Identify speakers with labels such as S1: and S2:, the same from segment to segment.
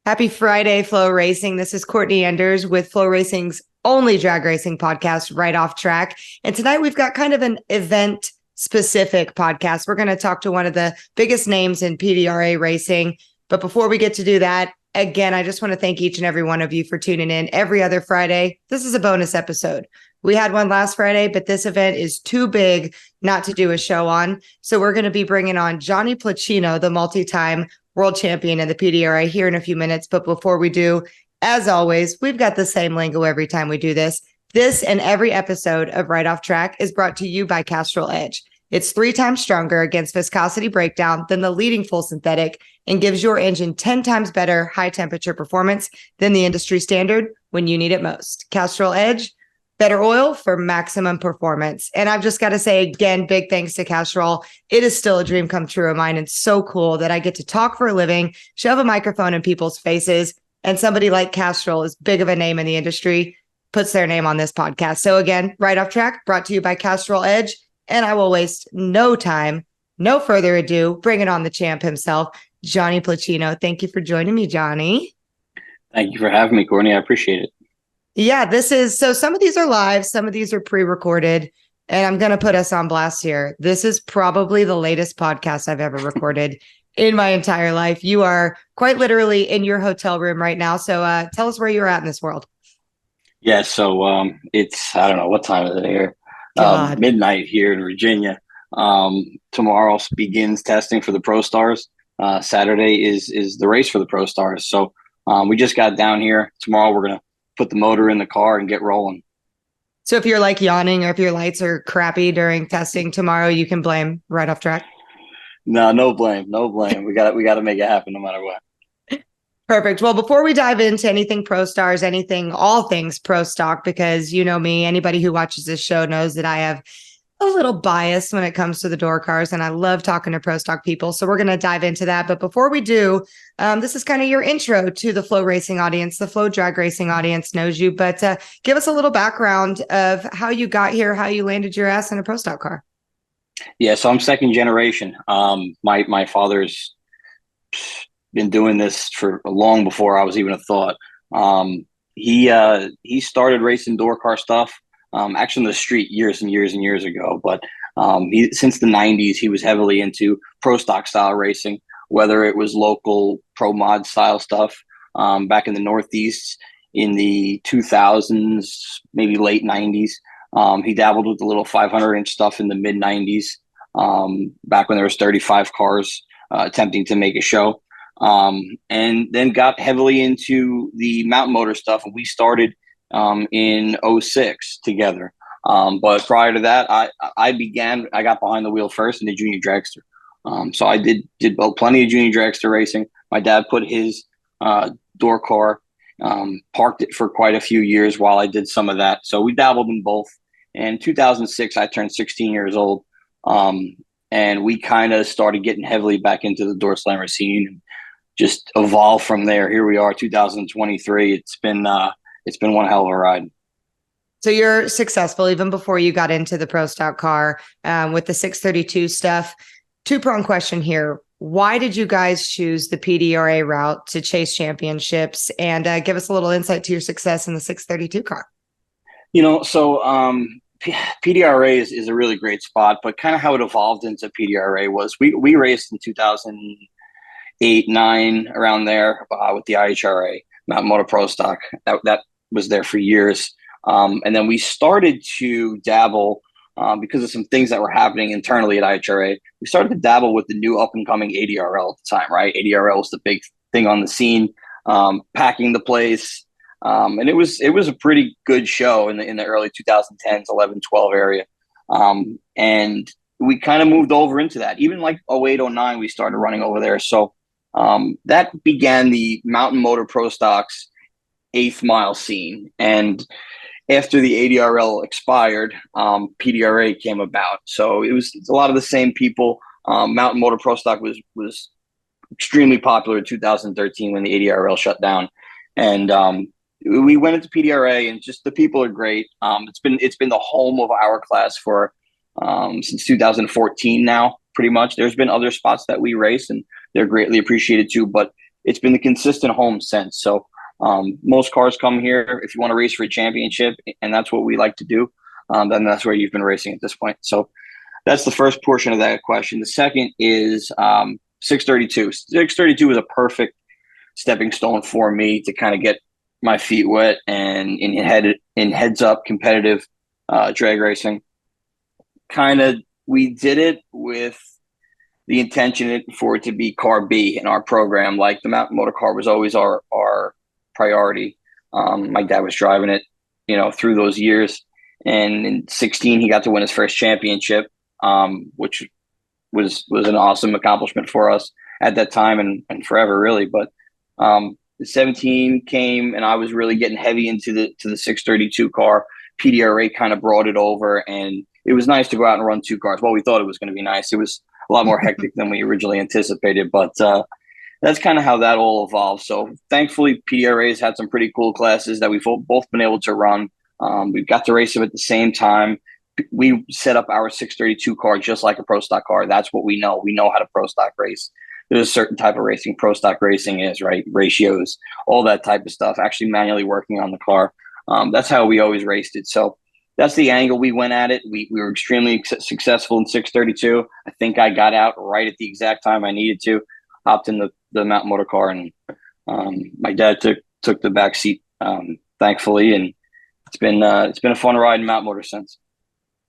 S1: Happy Friday, Flow Racing. This is Courtney Enders with Flow Racing's only drag racing podcast, Right Off Track. And tonight we've got kind of an event specific podcast. We're going to talk to one of the biggest names in PDRA racing. But before we get to do that, again, I just want to thank each and every one of you for tuning in every other Friday. This is a bonus episode. We had one last Friday, but this event is too big not to do a show on. So we're going to be bringing on Johnny Pluchino, the multi-time World Champion in the PDRA, here in a few minutes. But before we do, as always, we've got the same lingo every time we do this. This and every episode of Right Off Track is brought to you by Castrol Edge. It's 3 times stronger against viscosity breakdown than the leading full synthetic and gives your engine 10 times better high temperature performance than the industry standard when you need it most. Castrol Edge, better oil for maximum performance. And I've just got to say again, big thanks to Castrol. It is still a dream come true of mine. It's so cool that I get to talk for a living, shove a microphone in people's faces, and somebody like Castrol, as big of a name in the industry, puts their name on this podcast. So again, Right Off Track, brought to you by Castrol Edge. And I will waste no time, no further ado, bringing on the champ himself, Johnny Pluchino. Thank you for joining me, Johnny.
S2: Thank you for having me, Courtney. I appreciate it.
S1: Yeah, so some of these are live, some of these are pre-recorded, and I'm going to put us on blast here. This is probably the latest podcast I've ever recorded in my entire life. You are quite literally in your hotel room right now. So tell us where you're at in this world.
S2: Yeah, so it's, I don't know, what time is it here? Midnight here in Virginia. Tomorrow begins testing for the Pro Stars. Saturday is the race for the Pro Stars. So we just got down here. Tomorrow we're going to put the motor in the car and get rolling.
S1: So if you're like yawning or if your lights are crappy during testing tomorrow, you can blame Right Off Track.
S2: No blame. We got to make it happen no matter what.
S1: Perfect. Well, before we dive into anything Pro Stars, all things Pro Stock, because you know me, anybody who watches this show knows that I have a little bias when it comes to the door cars, and I love talking to Pro Stock people. So we're going to dive into that. But before we do, this is kind of your intro to the Flow Racing audience. The Flow Drag Racing audience knows you, but give us a little background of how you got here, how you landed your ass in a Pro Stock car.
S2: Yeah, so I'm second generation. My father's been doing this for long before I was even a thought. He started racing door car stuff. Actually in the street years and years and years ago. But since the 90s, he was heavily into pro stock style racing, whether it was local pro mod style stuff back in the Northeast in the 2000s, maybe late 90s. He dabbled with the little 500-inch stuff in the mid 90s, back when there was 35 cars attempting to make a show. And then got heavily into the mountain motor stuff. And we started in 2006 together. But prior to that, I got behind the wheel first in the junior dragster. So I did plenty of junior dragster racing. My dad put his door car, parked it for quite a few years while I did some of that. So we dabbled in both. In 2006, I turned 16 years old. And we kind of started getting heavily back into the door slammer scene and just evolved from there. Here we are, 2023. It's been one hell of a ride.
S1: So you're successful even before you got into the Pro Stock car with the 632 stuff. Two-pronged question here. Why did you guys choose the PDRA route to chase championships? And give us a little insight to your success in the 632 car.
S2: So PDRA is a really great spot, but kind of how it evolved into PDRA was we raced in 2008, 9, around there with the NHRA, Mountain Motor Pro Stock. That was there for years. And then we started to dabble because of some things that were happening internally at NHRA. We started to dabble with the new up and coming ADRL at the time, right? ADRL was the big thing on the scene, packing the place. And it was a pretty good show in the early 2010s, 11, 12 area. And we kind of moved over into that. Even like 08, 09, we started running over there. So that began the Mountain Motor Pro Stocks 8th mile scene. And after the ADRL expired, PDRA came about. So it's a lot of the same people. Mountain Motor Pro Stock was extremely popular in 2013 when the ADRL shut down. And we went into PDRA, and just the people are great. It's been the home of our class for since 2014 now, pretty much. There's been other spots that we race, and they're greatly appreciated too, but it's been the consistent home since. So most cars come here if you want to race for a championship, and that's what we like to do. Then that's where you've been racing at this point. So that's the first portion of that question. The second is 632. 632 is a perfect stepping stone for me to kind of get my feet wet and in heads up competitive drag racing. Kind of, we did it with the intention for it to be car B in our program. Like the mountain motor car was always our priority. My dad was driving it, through those years. And in 16, he got to win his first championship, which was an awesome accomplishment for us at that time and forever, really. But the 17 came, and I was really getting heavy into the 632 car. PDRA kind of brought it over, and it was nice to go out and run two cars. Well, we thought it was going to be nice. It was a lot more hectic than we originally anticipated, but that's kind of how that all evolved. So thankfully, PDRA has had some pretty cool classes that we've both been able to run. We've got to race them at the same time. We set up our 632 car just like a pro stock car. That's what we know. We know how to pro stock race. There's a certain type of racing pro stock racing is, right? Ratios, all that type of stuff, actually manually working on the car. That's how we always raced it. So that's the angle we went at it. We were extremely successful in 632. I think I got out right at the exact time I needed to, hopped in the mountain motor car, and my dad took the back seat, thankfully. And it's been a fun ride in mountain motor since.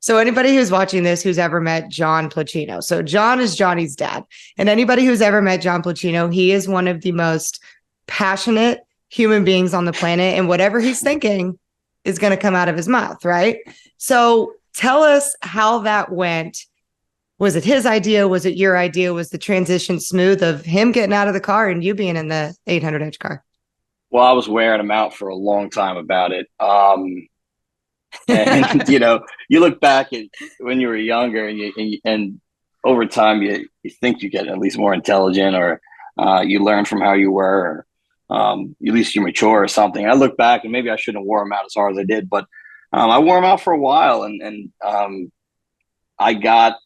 S1: So anybody who's watching this who's ever met John Pluchino. So John is Johnny's dad. And anybody who's ever met John Pluchino, he is one of the most passionate human beings on the planet. And whatever he's thinking is going to come out of his mouth, right? So tell us how that went. Was it his idea? Was it your idea? Was the transition smooth of him getting out of the car and you being in the 800H car?
S2: Well, I was wearing him out for a long time about it. And you look back at when you were younger, and over time you think you get at least more intelligent, or you learn from how you were, or at least you mature or something. I look back, and maybe I shouldn't have wore him out as hard as I did, but I wore him out for a while, and I got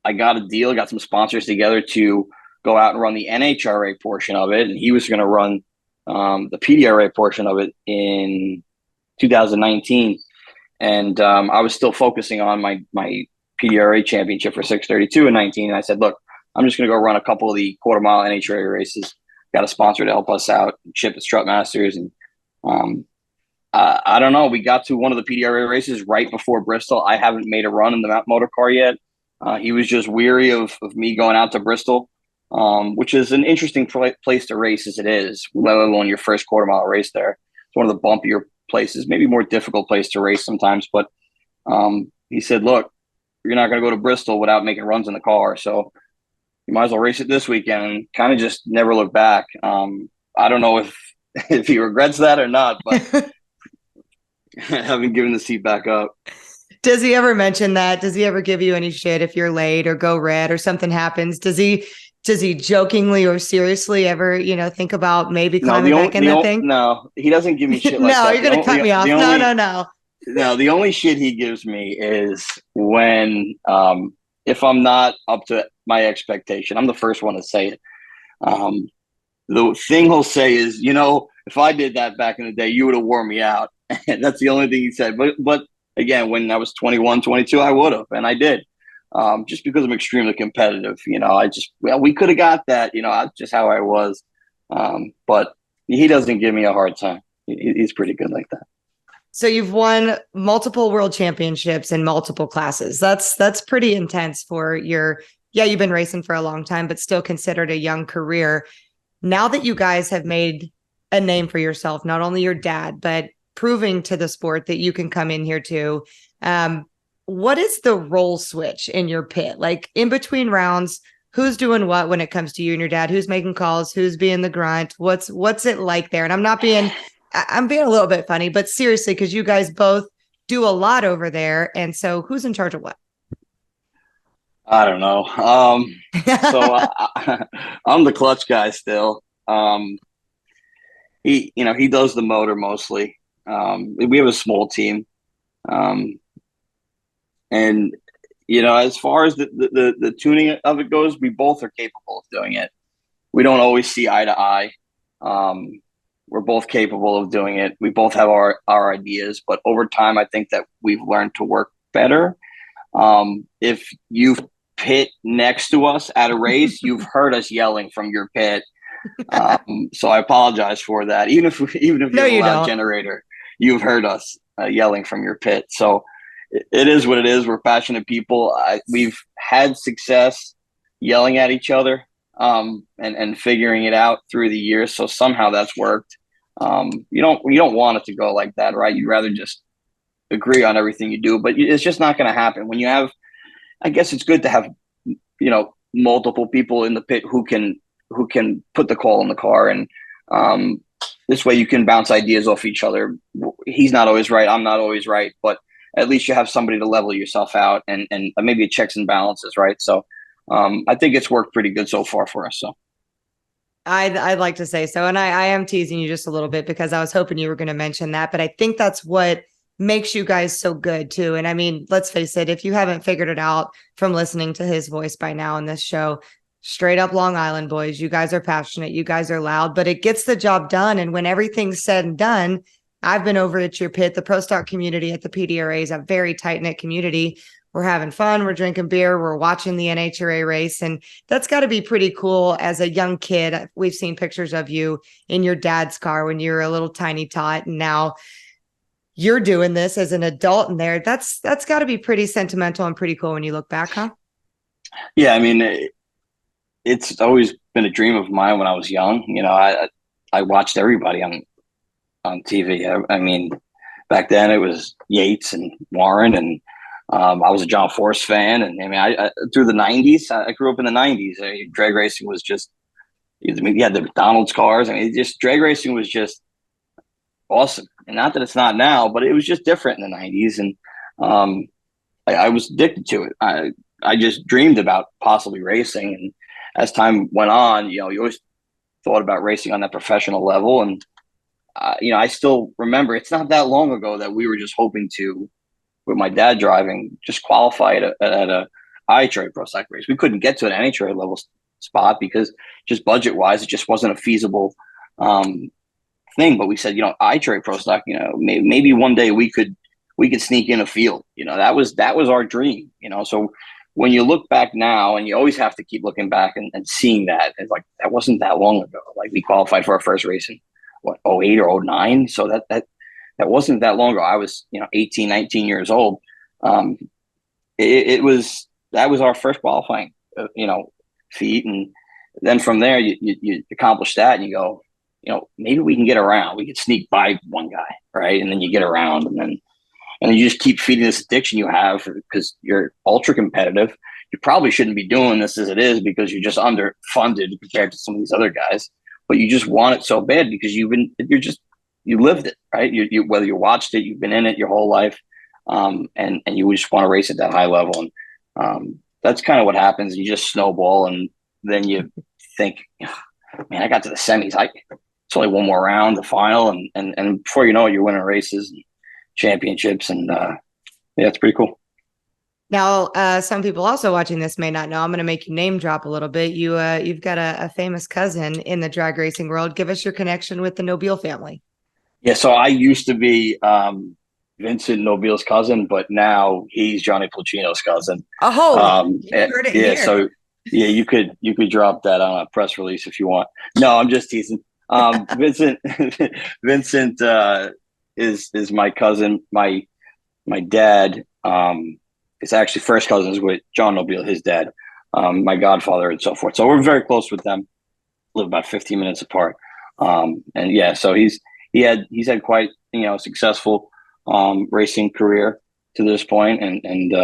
S2: a deal, got some sponsors together to go out and run the NHRA portion of it, and he was going to run the PDRA portion of it in 2019. And I was still focusing on my PDRA championship for 632 in 19. And I said, look, I'm just going to go run a couple of the quarter mile NHRA races. Got a sponsor to help us out, Chip at Strut Masters. And I don't know, we got to one of the PDRA races right before Bristol. I haven't made a run in the mountain motor car yet. He was just weary of me going out to Bristol, which is an interesting place to race as it is, let alone your first quarter mile race there. It's one of the bumpier places, maybe more difficult place to race sometimes. But he said, look, you're not going to go to Bristol without making runs in the car. So you might as well race it this weekend, and kind of just never look back. I don't know if he regrets that or not, but I haven't given the seat back up.
S1: Does he ever mention that? Does he ever give you any shit if you're late or go red or something happens? Does he jokingly or seriously ever, think about maybe climbing back in that thing?
S2: No, he doesn't give me shit like that.
S1: No, you're going to cut me off. No.
S2: No, the only shit he gives me is when, if I'm not up to my expectation, I'm the first one to say it. The thing he'll say is, if I did that back in the day, you would have worn me out. And that's the only thing he said. But again, when I was 21, 22, I would have, and I did. Just because I'm extremely competitive, we could have got that, just how I was. But he doesn't give me a hard time. He's pretty good like that.
S1: So you've won multiple world championships in multiple classes. That's pretty intense for you've been racing for a long time, but still considered a young career. Now that you guys have made a name for yourself, not only your dad, but proving to the sport that you can come in here too. What is the role switch in your pit? Like in between rounds, who's doing what when it comes to you and your dad? Who's making calls? Who's being the grunt? What's it like there? And I'm being a little bit funny, but seriously, because you guys both do a lot over there. And so who's in charge of what?
S2: I don't know. I'm the clutch guy still. He does the motor mostly. We have a small team. And as far as the tuning of it goes, we both are capable of doing it. We don't always see eye to eye. We're both capable of doing it. We both have our ideas, but over time, I think that we've learned to work better. If you pit next to us at a race, you've heard us yelling from your pit. So I apologize for that. Even if you have a loud generator, you've heard us yelling from your pit. So it is what it is. We're passionate people. We've had success yelling at each other and figuring it out through the years. So somehow that's worked. You don't want it to go like that, right? You'd rather just agree on everything you do, but it's just not going to happen. When you have, I guess it's good to have, multiple people in the pit who can put the call in the car, and this way you can bounce ideas off each other. He's not always right, I'm not always right, but at least you have somebody to level yourself out and maybe it checks and balances, right? So I think it's worked pretty good so far for us. So
S1: I'd like to say so. And I am teasing you just a little bit because I was hoping you were going to mention that, but I think that's what makes you guys so good too. And I mean, let's face it, if you haven't figured it out from listening to his voice by now in this show, straight up Long Island boys, you guys are passionate, you guys are loud, but it gets the job done. And when everything's said and done, I've been over at your pit. The Pro Star community at the PDRA is a very tight-knit community. We're having fun. We're drinking beer. We're watching the NHRA race. And that's got to be pretty cool as a young kid. We've seen pictures of you in your dad's car when you were a little tiny tot. And now you're doing this as an adult in there. That's got to be pretty sentimental and pretty cool when you look back, huh?
S2: Yeah, I mean, it's always been a dream of mine when I was young. I watched everybody on TV. I mean, back then it was Yates and Warren, and I was a John Force fan. And I mean, I through the 90s, I grew up in the 90s. Drag racing was just, you had the McDonald's cars. I mean, just drag racing was just awesome. And not that it's not now, but it was just different in the 90s. And I was addicted to it. I just dreamed about possibly racing. And as time went on, you always thought about racing on that professional level. And I still remember it's not that long ago that we were just hoping to, with my dad driving, just qualify at a NHRA Pro Stars race. We couldn't get to an NHRA level spot because just budget wise, it just wasn't a feasible thing. But we said, NHRA Pro Stars, maybe one day we could sneak in a field. That was our dream. So when you look back now, and you always have to keep looking back and seeing that, it's like that wasn't that long ago. Like we qualified for our first race in 08 or 09. So that wasn't that long ago. I was 18, 19 years old. That was our first qualifying feat, and then from there you accomplish that and you go, maybe we can get around. We could sneak by one guy, right? And then you get around, and you just keep feeding this addiction you have because you're ultra competitive. You probably shouldn't be doing this as it is because you're just underfunded compared to some of these other guys, but you just want it so bad because you lived it, right? You whether you watched it, you've been in it your whole life, and you just want to race at that high level, and that's kind of what happens. You just snowball, and then you think, man, I got to the semis. It's only one more round, the final, and before you know it, you're winning races and championships, and it's pretty cool.
S1: Now, some people also watching this may not know. I'm going to make you name drop a little bit. You've got a famous cousin in the drag racing world. Give us your connection with the Nobile family.
S2: Yeah, so I used to be Vincent Nobile's cousin, but now he's Johnny Pluchino's cousin.
S1: Oh, you heard it here.
S2: So yeah, you could drop that on a press release if you want. No, I'm just teasing. Vincent is my cousin. My dad is actually first cousins with John Nobile, his dad, my godfather, and so forth. So we're very close with them. Live about 15 minutes apart. And yeah, so he's had quite successful racing career to this point, and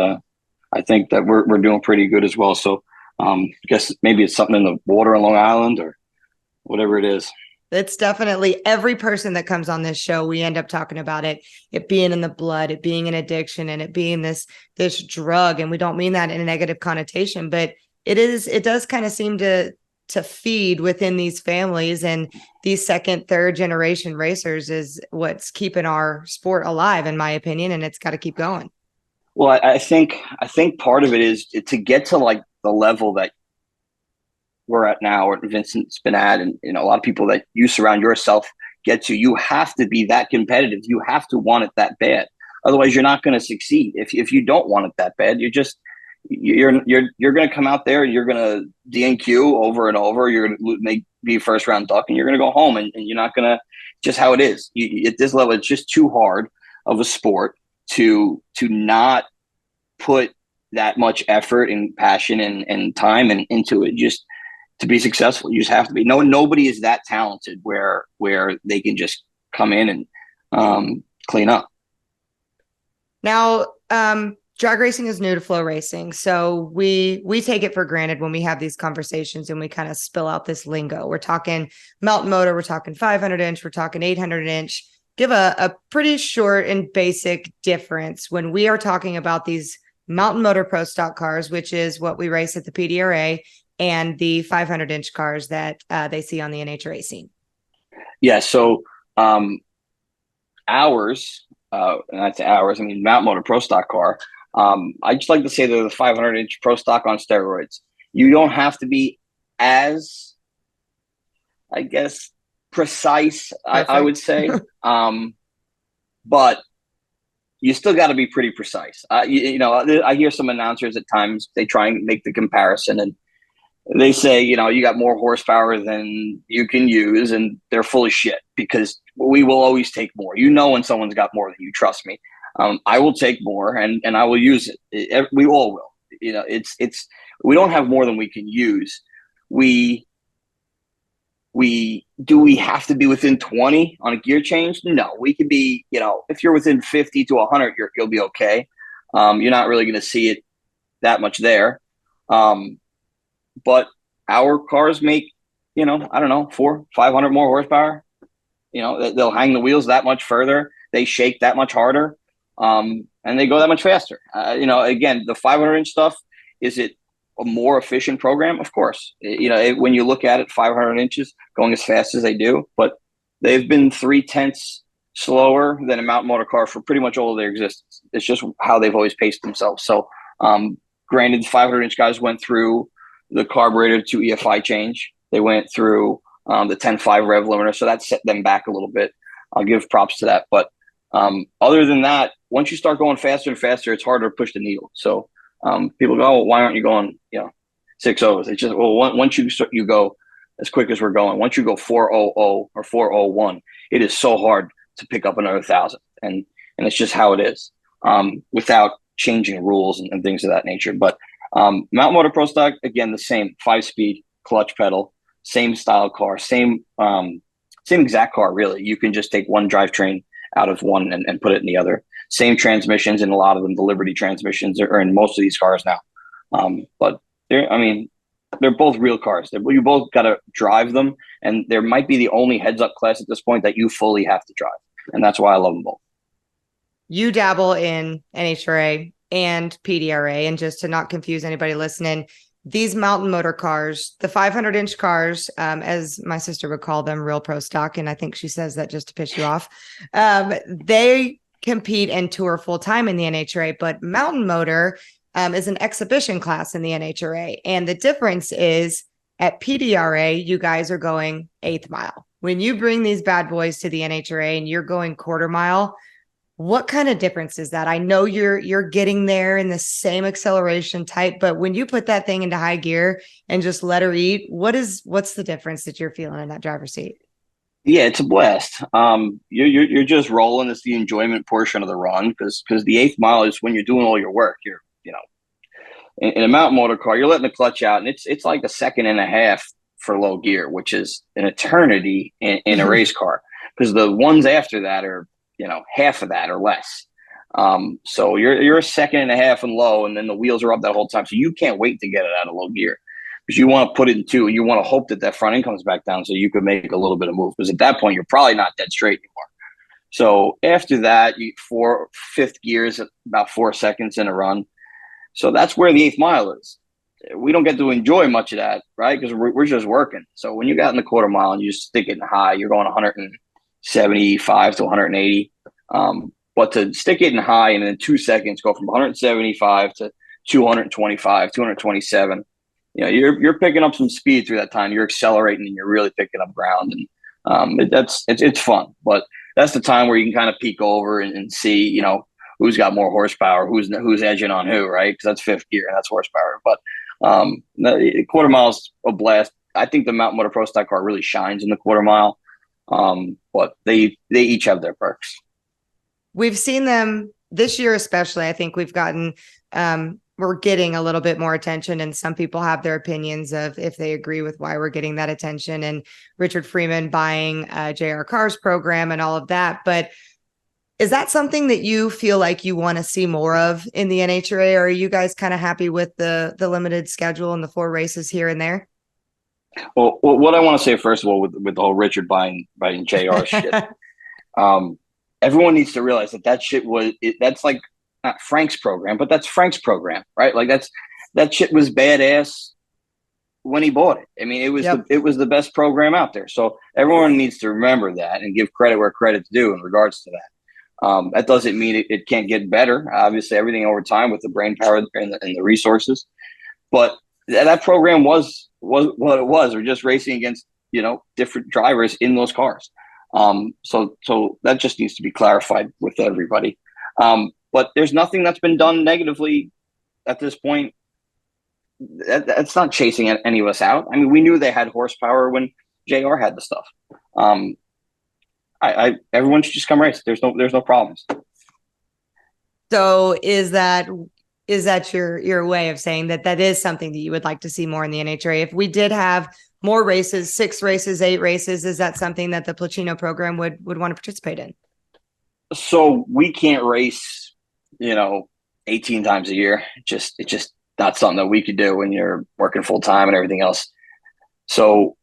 S2: I think that we're doing pretty good as well. So I guess maybe it's something in the water on Long Island or whatever it is.
S1: It's definitely every person that comes on this show, we end up talking about it being in the blood, it being an addiction, and it being this drug. And we don't mean that in a negative connotation, but it does kind of seem to feed within these families, and these second, third generation racers is what's keeping our sport alive, in my opinion. And it's got to keep going.
S2: Well, I think part of it is to get to like the level that we're at now, or Vincent's been at, and a lot of people that you surround yourself get to. You have to be that competitive. You have to want it that bad. Otherwise, you're not going to succeed. If you don't want it that bad, you're going to come out there and you're going to DNQ over and over. You're going to be first round duck, and you're going to go home, and you're not going to. Just how it is. At this level, it's just too hard of a sport to not put that much effort and passion and time and into it. Just to be successful, you just have to be. Nobody is that talented where they can just come in and clean up.
S1: Now, drag racing is new to flow racing, so we take it for granted when we have these conversations and we kind of spill out this lingo. We're talking mountain motor, we're talking 500 inch, we're talking 800 inch. Give a pretty short and basic difference when we are talking about these mountain motor pro stock cars, which is what we race at the PDRA, and the 500 inch cars that they see on the NHRA scene.
S2: Yeah. So ours, and that's ours, I mean, mountain motor pro stock car. I just like to say they're the 500 inch pro stock on steroids. You don't have to be as, I guess, precise, I would say. But you still got to be pretty precise. I hear some announcers at times, they try and make the comparison, and they say, you got more horsepower than you can use, and they're full of shit, because we will always take more. When someone's got more than you, trust me. I will take more, and I will use it. We all will. We don't have more than we can use. We have to be within 20 on a gear change? No, we could be, if you're within 50 to 100, you'll be okay. You're not really going to see it that much there. But our cars make, I don't know, 400-500 more horsepower. They'll hang the wheels that much further. They shake that much harder. And they go that much faster. Again, the 500 inch stuff, is it a more efficient program? Of course. When you look at it, 500 inches going as fast as they do, but they've been 0.3 slower than a mountain motor car for pretty much all of their existence. It's just how they've always paced themselves. So, granted, the 500 inch guys went through the carburetor to EFI change. They went through the 10.5 rev limiter, so that set them back a little bit. I'll give props to that. But other than that, once you start going faster and faster, it's harder to push the needle. So people go, oh, why aren't you going, 6.0s? It's just, well, once you go as quick as we're going, once you go 4.00 or 4.01, it is so hard to pick up another 1,000. And it's just how it is, without changing rules and things of that nature. But Mountain Motor Pro Stock, again, the same 5-speed clutch pedal, same style car, same exact car, really. You can just take one drivetrain out of one and put it in the other. Same transmissions, and a lot of them, the Liberty transmissions, are in most of these cars now. But they're both real cars. You both got to drive them, and there might be the only heads-up class at this point that you fully have to drive, and that's why I love them both.
S1: You dabble in NHRA and PDRA, and just to not confuse anybody listening, these mountain motor cars, the 500 inch cars, as my sister would call them, real pro stock, and I think she says that just to piss you off, they compete and tour full time in the NHRA, but mountain motor is an exhibition class in the NHRA. And the difference is at PDRA, you guys are going 8th mile. When you bring these bad boys to the NHRA and you're going quarter mile, what kind of difference is that? I know you're getting there in the same acceleration type, but when you put that thing into high gear and just let her eat, what's the difference that you're feeling in that driver's seat?
S2: Yeah, it's a blast. You're just rolling. It's the enjoyment portion of the run, because the 8th mile is when you're doing all your work. You're in a mountain motor car, you're letting the clutch out, and it's like a second and a half for low gear, which is an eternity in a race car, because the ones after that are half of that or less. So you're a second and a half in low, and then the wheels are up that whole time. So you can't wait to get it out of low gear, because you want to put it in 2. You want to hope that front end comes back down so you could make a little bit of move, because at that point you're probably not dead straight anymore. So after that, 5th gear is about 4 seconds in a run. So that's where the 8th mile is. We don't get to enjoy much of that, right? Because we're just working. So when you got in the quarter mile and you stick it high, you're going 175 to 180. But to stick it in high and in 2 seconds go from 175 to 225, 227, you're picking up some speed through that time. You're accelerating and you're really picking up ground, and it's fun. But that's the time where you can kind of peek over and see, who's got more horsepower, who's edging on who, right? Because that's fifth gear and that's horsepower. But the quarter mile's a blast. I think the Mountain Motor Pro Stock car really shines in the quarter mile, but they each have their perks.
S1: We've seen them this year, especially. I think we're getting a little bit more attention, and some people have their opinions of if they agree with why we're getting that attention, and Richard Freeman buying JR Carr's program and all of that. But is that something that you feel like you want to see more of in the NHRA, or are you guys kind of happy with the limited schedule and the 4 races here and there?
S2: Well, what I want to say, first of all, with the whole Richard buying JR shit, everyone needs to realize that shit that's like not Frank's program, but that's Frank's program, right? Like that shit was badass when he bought it. I mean, it was the best program out there. So everyone needs to remember that and give credit where credit's due in regards to that. That doesn't mean it can't get better. Obviously, everything over time with the brain power and the resources, but that program was what it was. We're just racing against different drivers in those cars. So that just needs to be clarified with everybody. But there's nothing that's been done negatively at this point. That's not chasing any of us out. I mean, we knew they had horsepower when JR had the stuff. Everyone should just come race. There's no problems.
S1: So is that your way of saying that is something that you would like to see more in the NHRA? If we did have more races, 6 races, 8 races, is that something that the Pluchino program would want to participate in?
S2: So we can't race, 18 times a year. It's just not something that we could do when you're working full time and everything else. So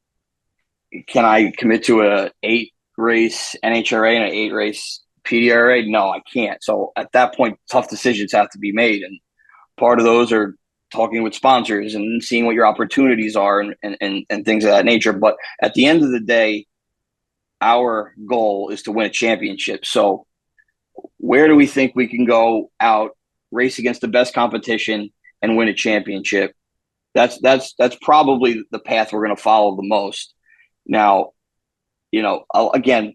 S2: can I commit to a 8-race NHRA and an 8-race PDRA? No, I can't. So at that point, tough decisions have to be made. And part of those are talking with sponsors and seeing what your opportunities are and things of that nature. But at the end of the day, our goal is to win a championship. So where do we think we can go out, race against the best competition and win a championship? That's probably the path we're going to follow the most. Now, again,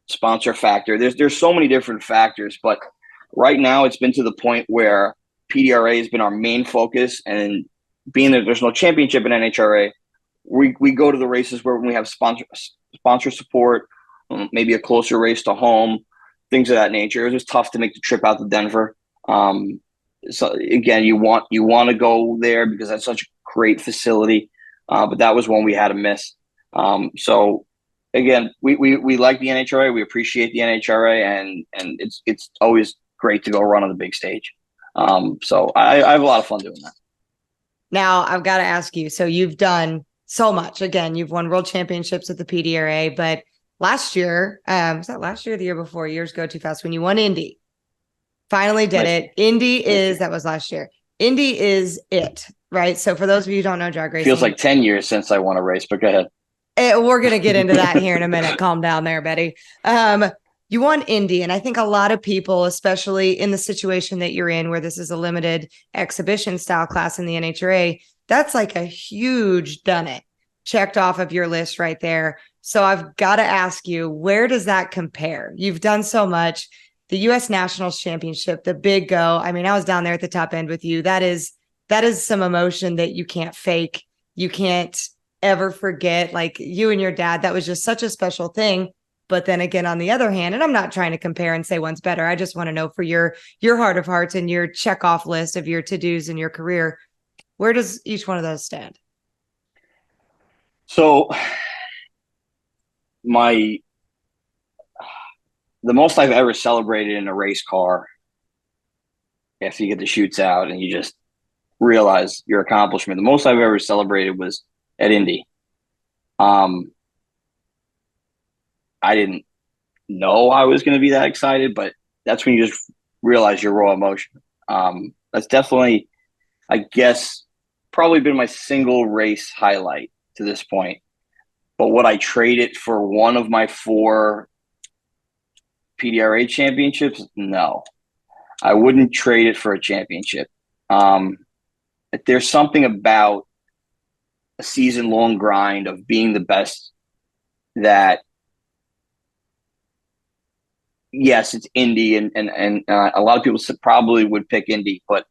S2: sponsor factor. There's so many different factors, but right now it's been to the point where PDRA has been our main focus, and being that there's no championship in NHRA, we go to the races where we have sponsor support, maybe a closer race to home, things of that nature. It was just tough to make the trip out to Denver. So again, you want to go there because that's such a great facility, but that was one we had to miss. So again, we like the NHRA, we appreciate the NHRA, and it's always great to go run on the big stage. So I have a lot of fun doing that.
S1: Now I've got to ask you, so you've done so much. Again, you've won world championships at the PDRA, but last year, was that last year or the year before? Years go too fast. When you won Indy, finally did it. Indy that was last year. Indy is it, right? So for those of you who don't know drag racing,
S2: feels like 10 years since I won a race, but go ahead.
S1: We're going to get into that here in a minute. Calm down there, Betty. You won Indy, and I think a lot of people, especially in the situation that you're in, where this is a limited exhibition style class in the NHRA, that's like a huge done it, checked off of your list right there. So I've got to ask you, where does that compare? You've done so much. The U.S. Nationals Championship, the big go. I mean, I was down there at the top end with you. That is some emotion that you can't fake. You can't ever forget. Like you and your dad, that was just such a special thing. But then again, on the other hand, and I'm not trying to compare and say one's better. I just want to know for your heart of hearts and your check off list of your to-dos in your career, where does each one of those stand?
S2: So the most I've ever celebrated in a race car, after you get the shoots out and you just realize your accomplishment, the most I've ever celebrated was at Indy. I didn't know I was going to be that excited, but that's when you just realize your raw emotion. That's definitely, I guess, probably been my single race highlight to this point. But would I trade it for one of my 4 PDRA championships? No, I wouldn't trade it for a championship. There's something about a season-long grind of being the best that, yes, it's Indy, and a lot of people probably would pick Indy, but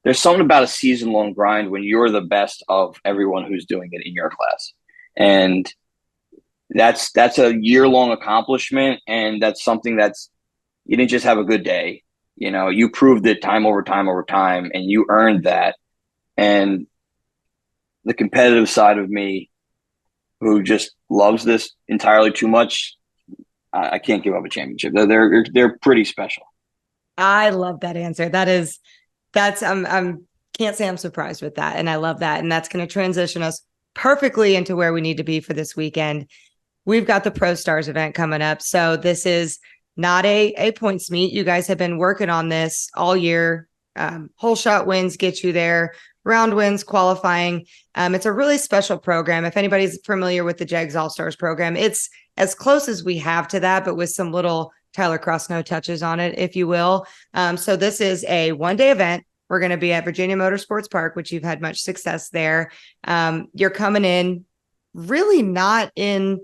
S2: there's something about a season-long grind when you're the best of everyone who's doing it in your class. And that's a year-long accomplishment, and that's something that's, you didn't just have a good day. You know, you proved it time over time over time, and you earned that. And the competitive side of me, who just loves this entirely too much, I can't give up a championship. They're pretty special.
S1: I love that answer. I'm can't say I'm surprised with that. And I love that. And that's going to transition us perfectly into where we need to be for this weekend. We've got the Pro Stars event coming up. So this is not a points meet. You guys have been working on this all year. Whole shot wins get you there. Round wins, qualifying. It's a really special program. If anybody's familiar with the JEGS All-Stars program, it's as close as we have to that, but with some little Tyler Crossno touches on it, if you will. So this is a one-day event. We're going to be at Virginia Motorsports Park, which you've had much success there. You're coming in really not in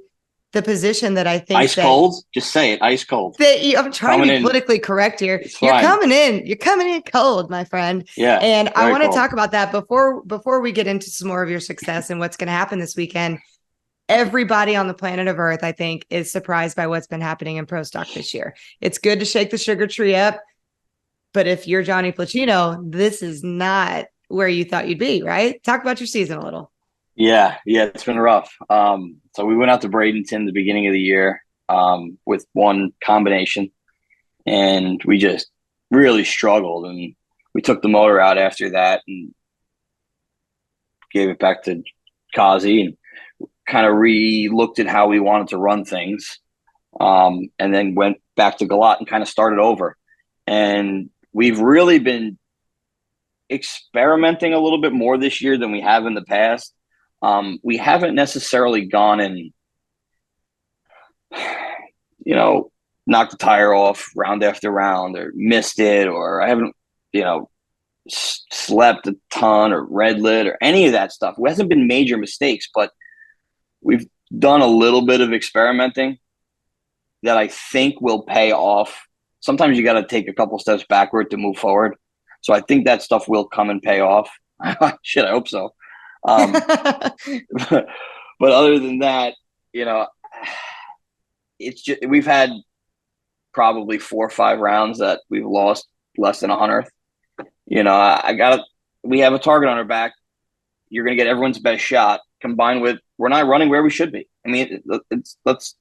S1: the position that I think
S2: ice cold. Just say it, ice cold.
S1: I'm trying to be politically correct here. You're coming in cold, my friend.
S2: Yeah.
S1: And I want to talk about that before we get into some more of your success and what's going to happen this weekend. Everybody on the planet of Earth, I think, is surprised by what's been happening in Pro Stock this year. It's good to shake the sugar tree up, but if you're Johnny Pluchino, this is not where you thought you'd be, right? Talk about your season a little.
S2: Yeah, it's been rough. So we went out to Bradenton the beginning of the year with one combination, and we just really struggled. And we took the motor out after that and gave it back to Kazi and kind of re-looked at how we wanted to run things, and then went back to Galat and kind of started over. And we've really been experimenting a little bit more this year than we have in the past. We haven't necessarily gone and, knocked the tire off round after round or missed it, or I haven't, slept a ton or red lit or any of that stuff. It hasn't been major mistakes, but we've done a little bit of experimenting that I think will pay off. Sometimes you got to take a couple steps backward to move forward. So I think that stuff will come and pay off. Shit, I hope so. But other than that, it's just, we've had probably 4 or 5 rounds that we've lost less than 100th. We have a target on our back. You're going to get everyone's best shot combined with, we're not running where we should be. I mean, let's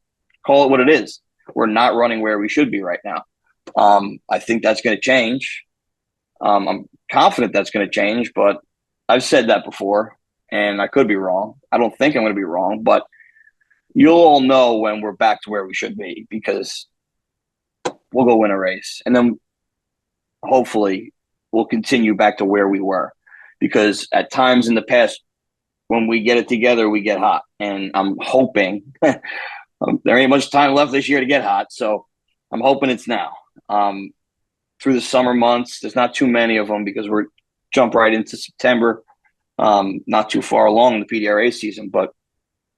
S2: call it what it is. We're not running where we should be right now. I think that's going to change. I'm confident that's going to change, but I've said that before and I could be wrong. I don't think I'm going to be wrong, but you'll all know when we're back to where we should be, because we'll go win a race. And then hopefully we'll continue back to where we were, because at times in the past, when we get it together, we get hot. And I'm hoping there ain't much time left this year to get hot. So I'm hoping it's now. Through the summer months, there's not too many of them because we're jump right into September. Not too far along in the PDRA season, but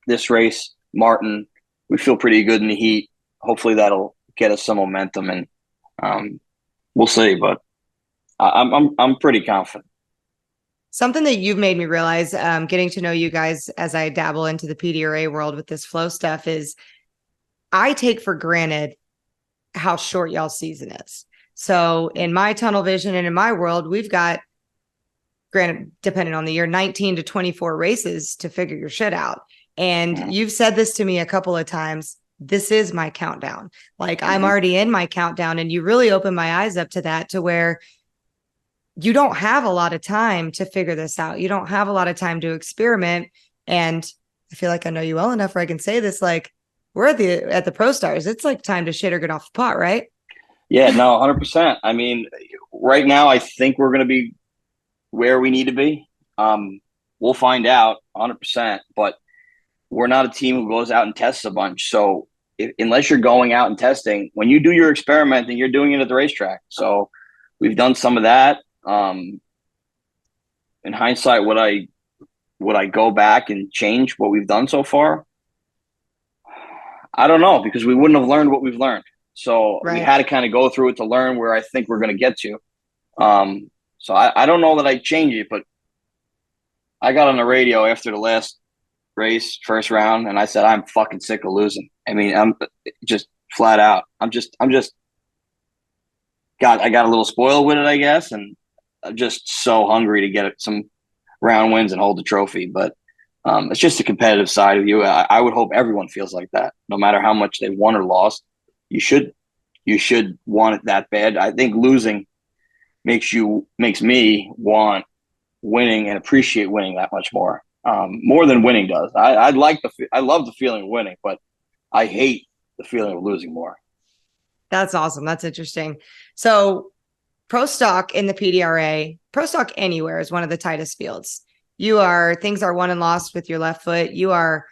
S2: this race, Martin, we feel pretty good in the heat. Hopefully that'll get us some momentum, and we'll see. But I'm pretty confident.
S1: Something that you've made me realize, getting to know you guys as I dabble into the PDRA world with this flow stuff, is I take for granted how short y'all's season is. So in my tunnel vision and in my world, we've got, granted, depending on the year, 19 to 24 races to figure your shit out. And you've said this to me a couple of times. This is my countdown. Like, I'm already in my countdown, and you really opened my eyes up to that, to where you don't have a lot of time to figure this out. You don't have a lot of time to experiment. And I feel like I know you well enough where I can say this, like, we're at the Pro Stars. It's like time to shit or get off the pot, right?
S2: Yeah, no, 100%. I mean, right now, I think we're going to be where we need to be. We'll find out 100%, but we're not a team who goes out and tests a bunch. So unless you're going out and testing, when you do your experimenting, you're doing it at the racetrack. So we've done some of that. In hindsight, would I go back and change what we've done so far? I don't know, because we wouldn't have learned what we've learned. So we had to kind of go through it to learn where I think we're going to get to. So I don't know that I change it, but I got on the radio after the last race, first round, and I said, I'm fucking sick of losing. I mean, I'm just flat out. I got a little spoiled with it, I guess. And I'm just so hungry to get some round wins and hold the trophy. But it's just a competitive side of you. I would hope everyone feels like that, no matter how much they won or lost. You should want it that bad. I think losing makes me want winning and appreciate winning that much more than winning does. I love the feeling of winning, but I hate the feeling of losing more.
S1: That's awesome. That's interesting. So pro stock in the PDRA, pro stock anywhere is one of the tightest fields. Things are won and lost with your left foot. You are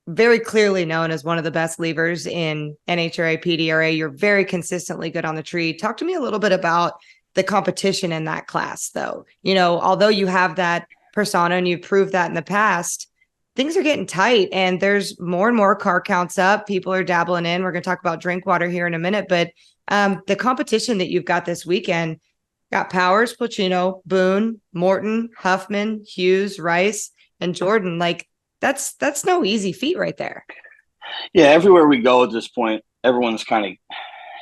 S1: very clearly known as one of the best leavers in NHRA, PDRA. You're very consistently good on the tree. Talk to me a little bit about the competition in that class, though. Although you have that persona and you've proved that in the past, things are getting tight and there's more and more car counts up. People are dabbling in. We're going to talk about drink water here in a minute, but the competition that you've got this weekend, got Powers, Pluchino, Boone, Morton, Huffman, Hughes, Rice, and Jordan. Like that's no easy feat right there.
S2: Yeah, everywhere we go at this point, everyone's kind of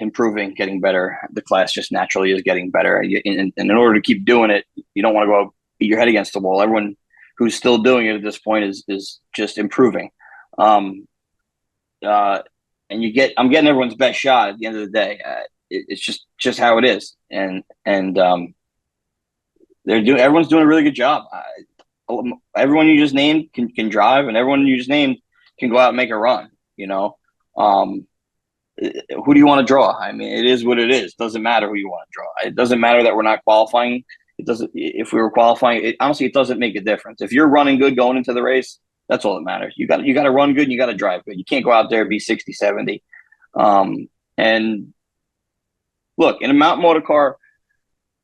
S2: improving, getting better. The class just naturally is getting better. And in order to keep doing it, you don't want to go beat your head against the wall. Everyone who's still doing it at this point is just improving. And I'm getting everyone's best shot at the end of the day. It's just how it is. And everyone's doing a really good job. Everyone you just named can drive, and everyone you just named can go out and make a run. Who do you want to draw? I mean, it is what it is. It doesn't matter who you want to draw. It doesn't matter that we're not qualifying. It doesn't. If we were qualifying, honestly, it doesn't make a difference. If you're running good going into the race, that's all that matters. You got to run good and you got to drive good. You can't go out there and be 60, 70. And look, in a mountain motor car,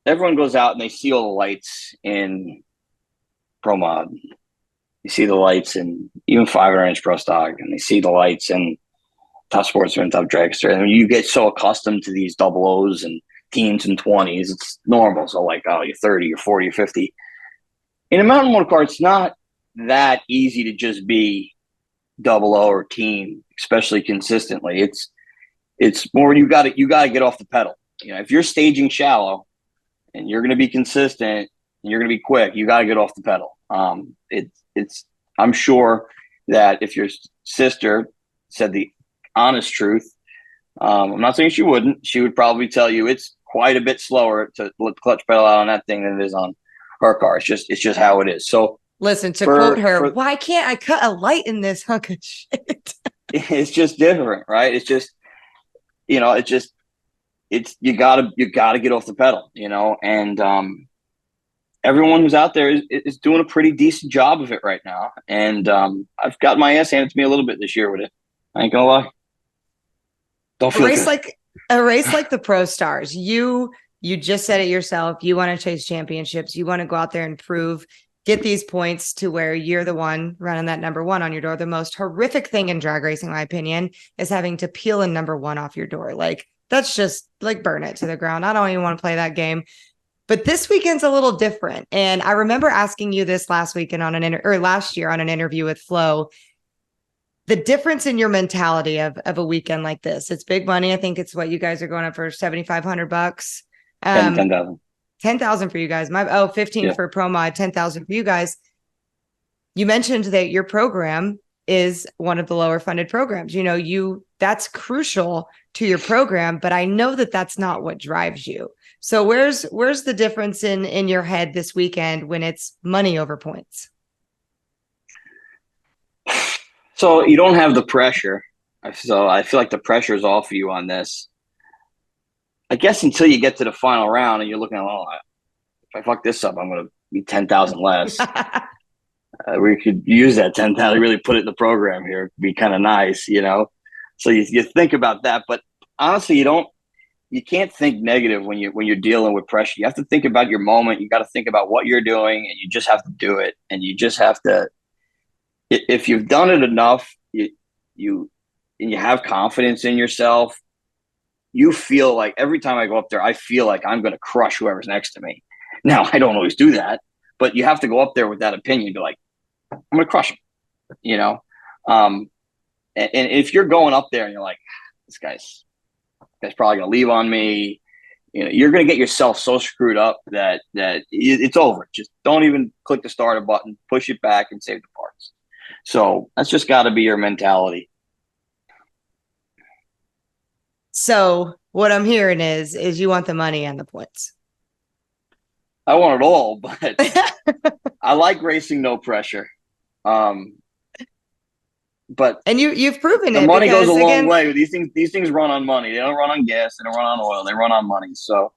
S2: everyone goes out and they see all the lights in Pro Mod. You see the lights in even 500-inch Pro Stock, and they see the lights in Top Sportsman, Top Dragster. And you get so accustomed to these double O's and teens and 20s, it's normal. So like, oh, you're 30, you're 40, you're 50. In a mountain motor car, it's not that easy to just be double O or teen, especially consistently. It's more you got to get off the pedal. If you're staging shallow and you're going to be consistent and you're going to be quick, you got to get off the pedal. I'm sure that if your sister said the honest truth, I'm not saying she wouldn't. She would probably tell you it's quite a bit slower to let the clutch pedal out on that thing than it is on her car. It's just how it is. So
S1: listen, to quote her, why can't I cut a light in this hunk of shit?
S2: It's just different, right? It's just, you gotta get off the pedal, and everyone who's out there is doing a pretty decent job of it right now. And I've got my ass handed to me a little bit this year with it. I ain't gonna lie. Don't feel
S1: a race like the Pro Stars. You just said it yourself. You want to chase championships. You want to go out there and get these points to where you're the one running that number one on your door. The most horrific thing in drag racing, in my opinion, is having to peel a number one off your door. Like, that's just like burn it to the ground. I don't even want to play that game. But this weekend's a little different. And I remember asking you this last year on an interview with Flo, the difference in your mentality of a weekend like this. It's big money. I think it's what you guys are going up for $7,500.
S2: 10,000.
S1: 10,000 for you guys. 15 for Pro Mod, 10,000 for you guys. You mentioned that your program is one of the lower funded programs. That's crucial to your program, but I know that that's not what drives you. So where's the difference in your head this weekend when it's money over points?
S2: So you don't have the pressure. So I feel like the pressure is off of you on this. I guess until you get to the final round and you're looking at, if I fuck this up, I'm going to be 10,000 less. we could use that 10,000, really put it in the program here. It'd be kind of nice, you know? So you think about that, but honestly, you can't think negative when you're dealing with pressure. You have to think about your moment. You got to think about what you're doing, and you just have to do it. And you just have to, if you've done it enough, you and you have confidence in yourself, you feel like every time I go up there, I feel like I'm going to crush whoever's next to me. Now, I don't always do that, but you have to go up there with that opinion, be like, I'm going to crush him, you know? And if you're going up there and you're like, this guy's probably going to leave on me, you know, you're going to get yourself so screwed up that it's over. Just don't even click the starter button, push it back and save the parts. So that's just got to be your mentality.
S1: So what I'm hearing is you want the money and the points.
S2: I want it all, but I like racing no pressure. But
S1: you've proven
S2: the
S1: it.
S2: Money goes a long way. These things run on money. They don't run on gas. They don't run on oil. They run on money. So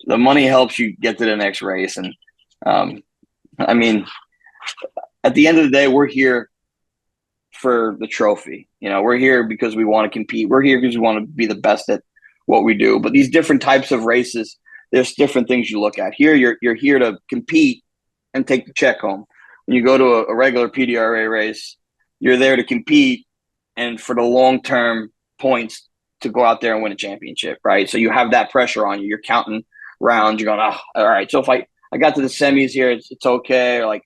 S2: the money helps you get to the next race. And I mean, at the end of the day, we're here for the trophy. You know, we're here because we want to compete. We're here because we want to be the best at what we do. But these different types of races, there's different things you look at. Here, you're here to compete and take the check home. When you go to a regular PDRA race, you're there to compete and for the long-term points to go out there and win a championship, right? So you have that pressure on you. You're counting rounds. You're going, oh, all right. So if I got to the semis here, it's okay. Or like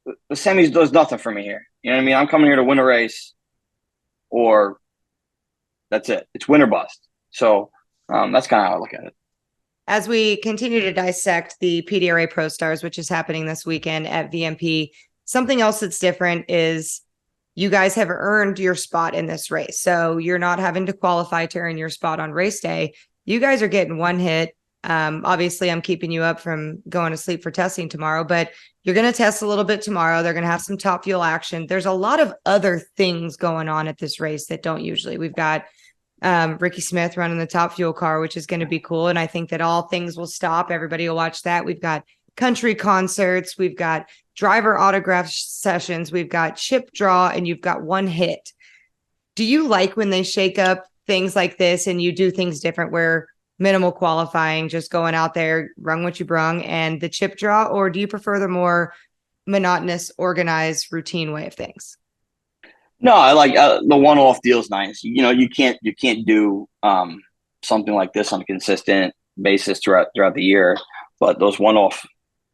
S2: the semis does nothing for me here. You know what I mean? I'm coming here to win a race, or that's it. It's win or bust. So that's kind of how I look at it.
S1: As we continue to dissect the PDRA Pro Stars, which is happening this weekend at VMP, something else that's different is you guys have earned your spot in this race. So you're not having to qualify to earn your spot on race day. You guys are getting one hit. Obviously, I'm keeping you up from going to sleep for testing tomorrow, but you're going to test a little bit tomorrow. They're going to have some top fuel action. There's a lot of other things going on at this race that don't usually. We've got Ricky Smith running the top fuel car, which is going to be cool. And I think that all things will stop. Everybody will watch that. We've got country concerts. We've got driver autograph sessions. We've got chip draw, and you've got one hit. Do you like when they shake up things like this and you do things different where minimal qualifying, just going out there, rung what you brung, and the chip draw? Or do you prefer the more monotonous, organized, routine way of things?
S2: No, I like the one-off deal is nice. You know, you can't do something like this on a consistent basis throughout the year, but those one-off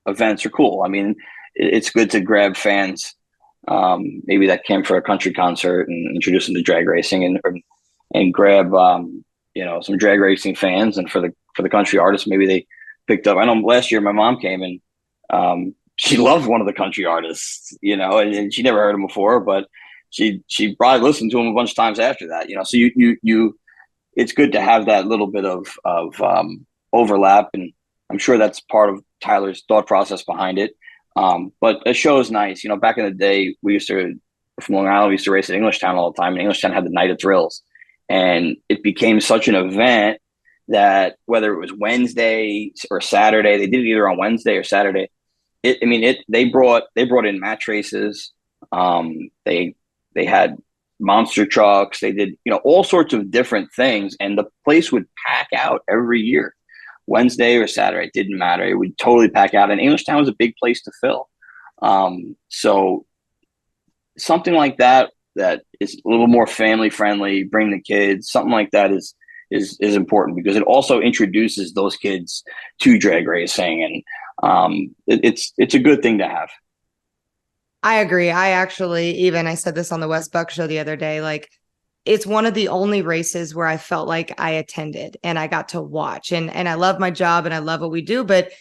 S2: events are cool. I mean, it's good to grab fans, maybe that came for a country concert, and introduce them to drag racing, and grab you know, some drag racing fans, and for the country artists, maybe they picked up. I know last year my mom came, and she loved one of the country artists, you know, and she never heard him before, but she probably listened to him a bunch of times after that, you know. So you it's good to have that little bit of overlap, and I'm sure that's part of Tyler's thought process behind it. But a show is nice. You know, back in the day, from Long Island, we used to race at Englishtown all the time, and Englishtown had the Night of Thrills. And it became such an event that whether it was Wednesday or Saturday, they did it either on Wednesday or Saturday. They brought in match races. They had monster trucks. They did, you know, all sorts of different things, and the place would pack out every year. Wednesday or Saturday, it didn't matter. It would totally pack out, and Englishtown was a big place to fill. So something like that is a little more family friendly, bring the kids, something like that is important, because it also introduces those kids to drag racing, and it's a good thing to have.
S1: I agree. I said this on the West Buck show the other day, like, it's one of the only races where I felt like I attended and I got to watch, and I love my job and I love what we do, but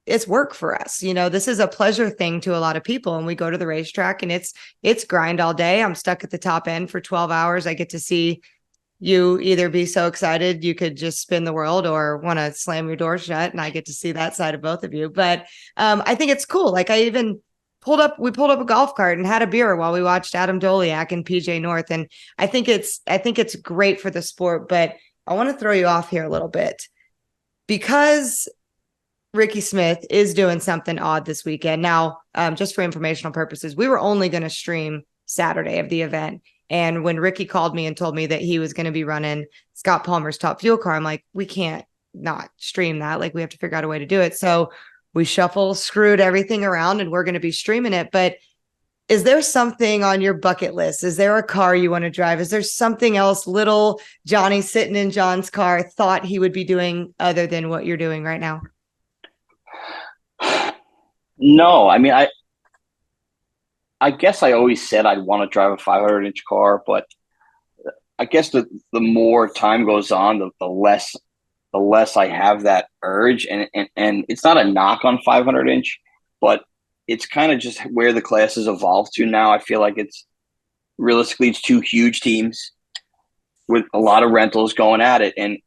S1: it's work for us. You know, this is a pleasure thing to a lot of people. And we go to the racetrack and it's grind all day. I'm stuck at the top end for 12 hours. I get to see you either be so excited you could just spin the world, or want to slam your door shut. And I get to see that side of both of you. But I think it's cool. Like, we pulled up a golf cart and had a beer while we watched Adam Doliak and PJ North. And I think it's great for the sport. But I want to throw you off here a little bit, because Ricky Smith is doing something odd this weekend. Now, just for informational purposes, we were only going to stream Saturday of the event. And when Ricky called me and told me that he was going to be running Scott Palmer's Top Fuel car, I'm like, we can't not stream that. Like, we have to figure out a way to do it. So we screwed everything around, and we're going to be streaming it. But is there something on your bucket list? Is there a car you want to drive? Is there something else little Johnny sitting in John's car thought he would be doing other than what you're doing right now?
S2: No, I mean, I guess I always said I'd want to drive a 500-inch car, but I guess the more time goes on, the less I have that urge, and it's not a knock on 500-inch, but it's kind of just where the class has evolved to now. I feel like it's two huge teams with a lot of rentals going at it, and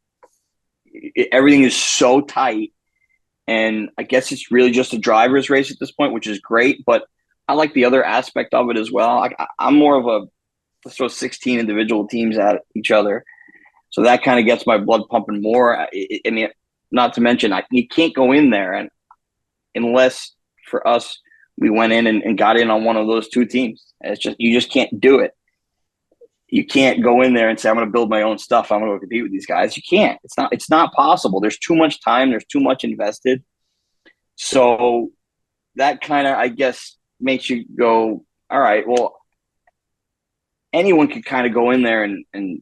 S2: everything is so tight. And I guess it's really just a driver's race at this point, which is great, but I like the other aspect of it as well. I'm more of let's throw 16 individual teams at each other. So that kind of gets my blood pumping more. I mean, not to mention, you can't go in there unless for us, we went in and got in on one of those two teams. You just can't do it. You can't go in there and say, I'm going to build my own stuff. I'm going to compete with these guys. You can't. It's not possible. There's too much time. There's too much invested. So that kind of, I guess, makes you go, all right, well, anyone could kind of go in there and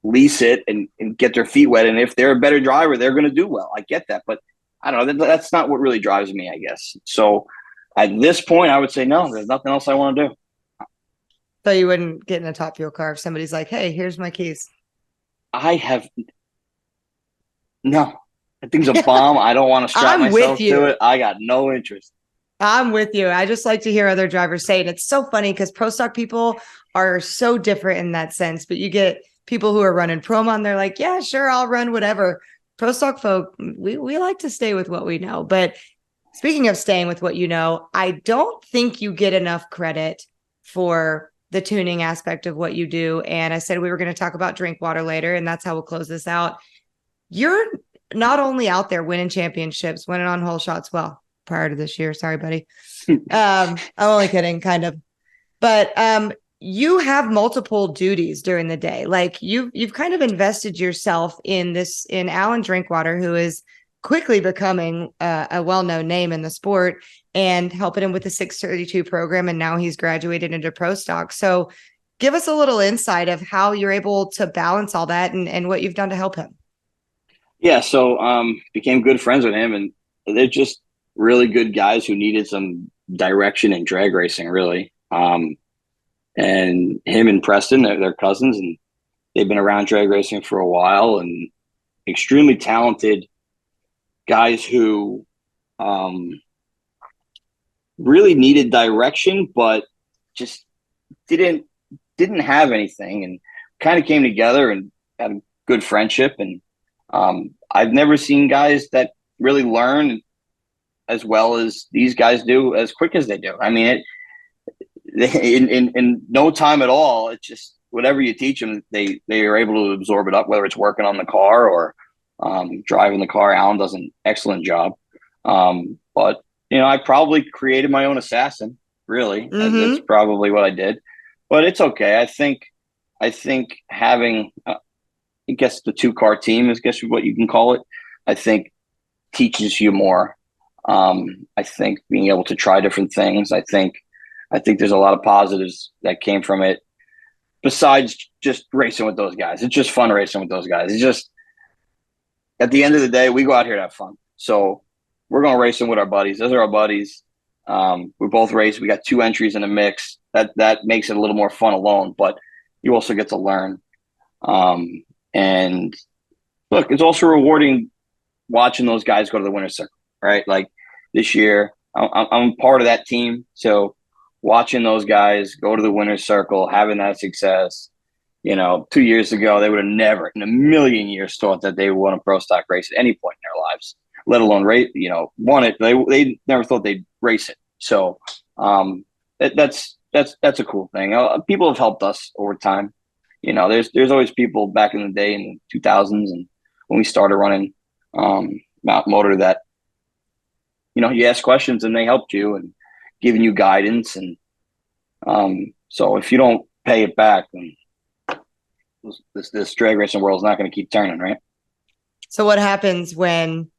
S2: lease it and get their feet wet. And if they're a better driver, they're going to do well. I get that. But I don't know. That's not what really drives me, I guess. So at this point, I would say, no, there's nothing else I want to do.
S1: So you wouldn't get in a Top Fuel car if somebody's like, hey, here's my keys.
S2: No. That thing's a bomb. I don't want to strap myself to it. I got no interest.
S1: I'm with you. I just like to hear other drivers say it. It's so funny because pro stock people are so different in that sense, but you get people who are running promo and they're like, yeah, sure, I'll run whatever. Pro stock folk, we like to stay with what we know. But speaking of staying with what you know, I don't think you get enough credit for the tuning aspect of what you do. And I said we were going to talk about drink water later, and that's how we'll close this out. You're not only out there winning championships, winning on hole shots. Well, prior to this year. Sorry, buddy. I'm only kidding, kind of. But you have multiple duties during the day. Like you've kind of invested yourself in Alan Drinkwater, who is quickly becoming a well-known name in the sport, and helping him with the 632 program. And now he's graduated into pro stock. So give us a little insight of how you're able to balance all that and what you've done to help him.
S2: Yeah. So became good friends with him, and they're just really good guys who needed some direction in drag racing, really. And him and Preston, they're cousins, and they've been around drag racing for a while, and extremely talented guys who really needed direction, but just didn't have anything, and kind of came together and had a good friendship. And I've never seen guys that really learn as well as these guys do, as quick as they do. I mean, in no time at all. It's just whatever you teach them, they are able to absorb it up, whether it's working on the car or driving the car. Alan does an excellent job. But I probably created my own assassin, really.
S1: Mm-hmm.
S2: That's probably what I did, but it's okay. I think having, I guess the 2-car team is what you can call it, I think teaches you more. I think being able to try different things, I think there's a lot of positives that came from it besides just racing with those guys. It's just fun racing with those guys. It's just, at the end of the day, we go out here to have fun. So we're going to race them with our buddies. Those are our buddies. We both race. We got 2 entries in a mix. That makes it a little more fun alone, but you also get to learn. And look, it's also rewarding watching those guys go to the winner's circle, right? Like this year, I'm part of that team. So watching those guys go to the winner's circle, having that success, 2 years ago, they would have never in a million years thought that they would want a pro stock race at any point in their lives, let alone race, won it. They never thought they'd race it. So that's a cool thing. People have helped us over time. There's always people back in the day in the 2000s and when we started running Mount Motor that you ask questions and they helped you and giving you guidance. And so if you don't pay it back, then this drag racing world is not going to keep turning, right?
S1: So what happens when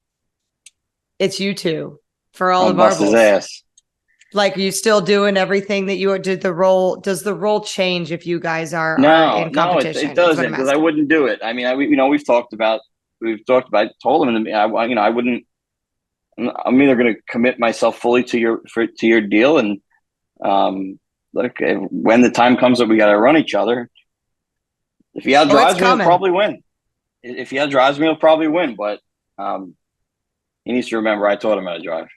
S1: it's you two for all of
S2: bust his ass?
S1: Like, are you still doing everything that you did? Does the role change if you guys are in competition?
S2: It doesn't, because I wouldn't do it. I mean, we've talked about, I told him, I wouldn't, I'm either going to commit myself fully to your deal. And look, when the time comes that we got to run each other, if he outdrives me, he'll probably win. If he outdrives me, he'll probably win. But he needs to remember I taught him how to drive.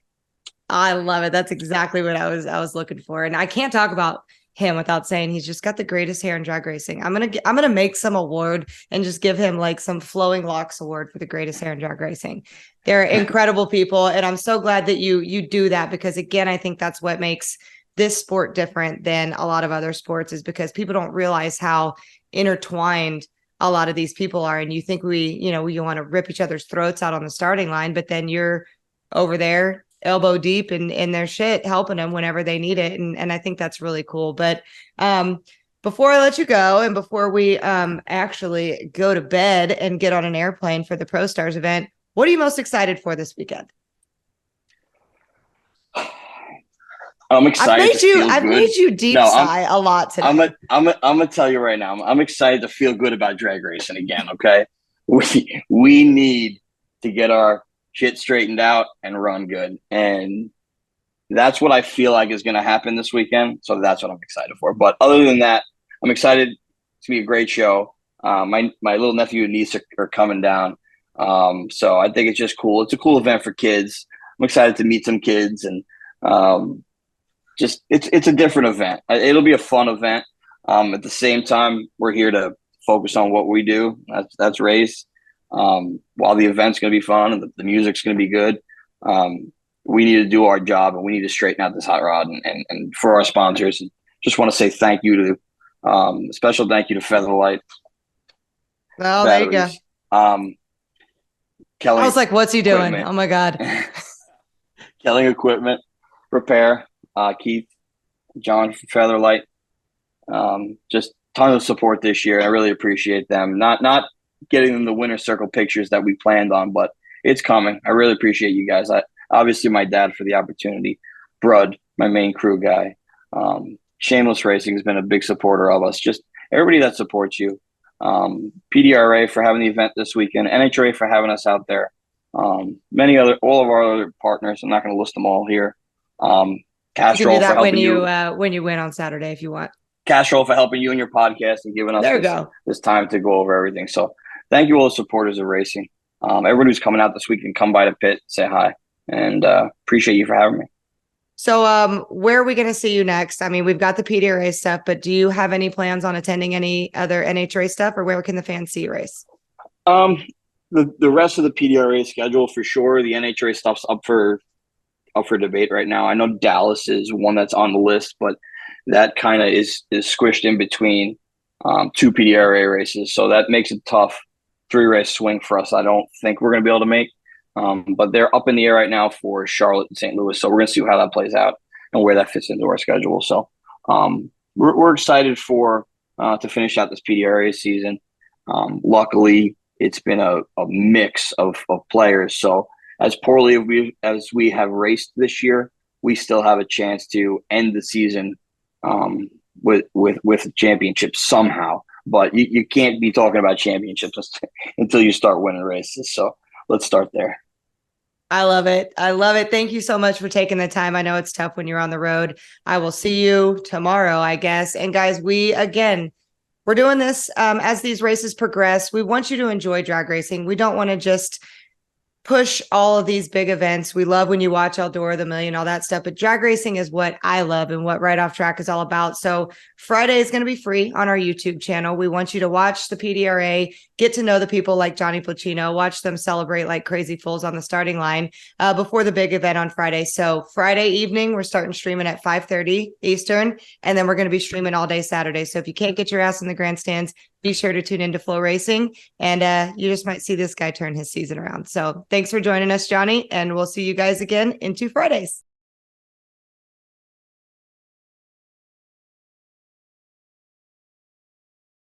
S1: I love it. That's exactly what I was looking for. And I can't talk about him without saying he's just got the greatest hair in drag racing. I'm gonna make some award and just give him like some flowing locks award for the greatest hair in drag racing. They're incredible people, and I'm so glad that you do that, because again, I think that's what makes this sport different than a lot of other sports, is because people don't realize how intertwined a lot of these people are. And you think we want to rip each other's throats out on the starting line, but then you're over there elbow deep in their shit, helping them whenever they need it. And I think that's really cool. But before I let you go, and before we actually go to bed and get on an airplane for the Pro Stars event, what are you most excited for this weekend?
S2: I'm excited.
S1: I've made you deep sigh a lot today.
S2: I'm gonna tell you right now, I'm excited to feel good about drag racing again. Okay, we need to get our shit straightened out and run good, and that's what I feel like is going to happen this weekend. So that's what I'm excited for. But other than that, I'm excited. It's gonna be a great show. My little nephew and niece are coming down, so I think it's just cool. It's a cool event for kids. I'm excited to meet some kids, and just it's a different event. It'll be a fun event. At the same time, we're here to focus on what we do. That's race. While the event's going to be fun and the music's going to be good, we need to do our job, and we need to straighten out this hot rod. And for our sponsors, just want to say thank you to special thank you to Featherlight.
S1: Well, there you go.
S2: Kelly,
S1: I was like, what's he doing? Oh my God.
S2: Kelly Equipment Repair, Keith, John from Featherlight. Just ton of support this year. I really appreciate them. Not getting them the winner circle pictures that we planned on, but it's coming. I really appreciate you guys. Obviously my dad for the opportunity. Brud, my main crew guy. Shameless Racing has been a big supporter of us. Just everybody that supports you. PDRA for having the event this weekend. NHRA for having us out there. All of our other partners. I'm not going to list them all here.
S1: Castrol for helping when you win on Saturday if you want.
S2: Castrol for helping you and your podcast and giving us this time to go over everything. So thank you all the supporters of racing. Everybody who's coming out this week can come by the pit, say hi, and appreciate you for having me.
S1: So where are we going to see you next? I mean, we've got the PDRA stuff, but do you have any plans on attending any other NHRA stuff, or where can the fans see you race?
S2: The rest of the PDRA schedule for sure. The NHRA stuff's up for debate right now. I know Dallas is one that's on the list, but that kind of is squished in between two PDRA races. So that makes it tough. 3-race swing for us. I don't think we're going to be able to make, but they're up in the air right now for Charlotte and St. Louis. So we're going to see how that plays out and where that fits into our schedule. So we're excited to finish out this PDRA season. Luckily, it's been a mix of players. So as poorly as we have raced this year, we still have a chance to end the season with a championship somehow. But you can't be talking about championships until you start winning races. So let's start there.
S1: I love it. I love it. Thank you so much for taking the time. I know it's tough when you're on the road. I will see you tomorrow, I guess. And guys, we're doing this as these races progress. We want you to enjoy drag racing. We don't want to just push all of these big events. We love when you watch Eldora, the Million, all that stuff, but drag racing is what I love and what Right Off Track is all about. So Friday is going to be free on our YouTube channel. We want you to watch the PDRA, get to know the people like Johnny Pluchino, watch them celebrate like crazy fools on the starting line before the big event on Friday. So Friday evening, we're starting streaming at 5:30 Eastern, and then we're going to be streaming all day Saturday. So if you can't get your ass in the grandstands, be sure to tune into Flow Racing, and you just might see this guy turn his season around. So thanks for joining us, Johnny, and we'll see you guys again in 2 Fridays.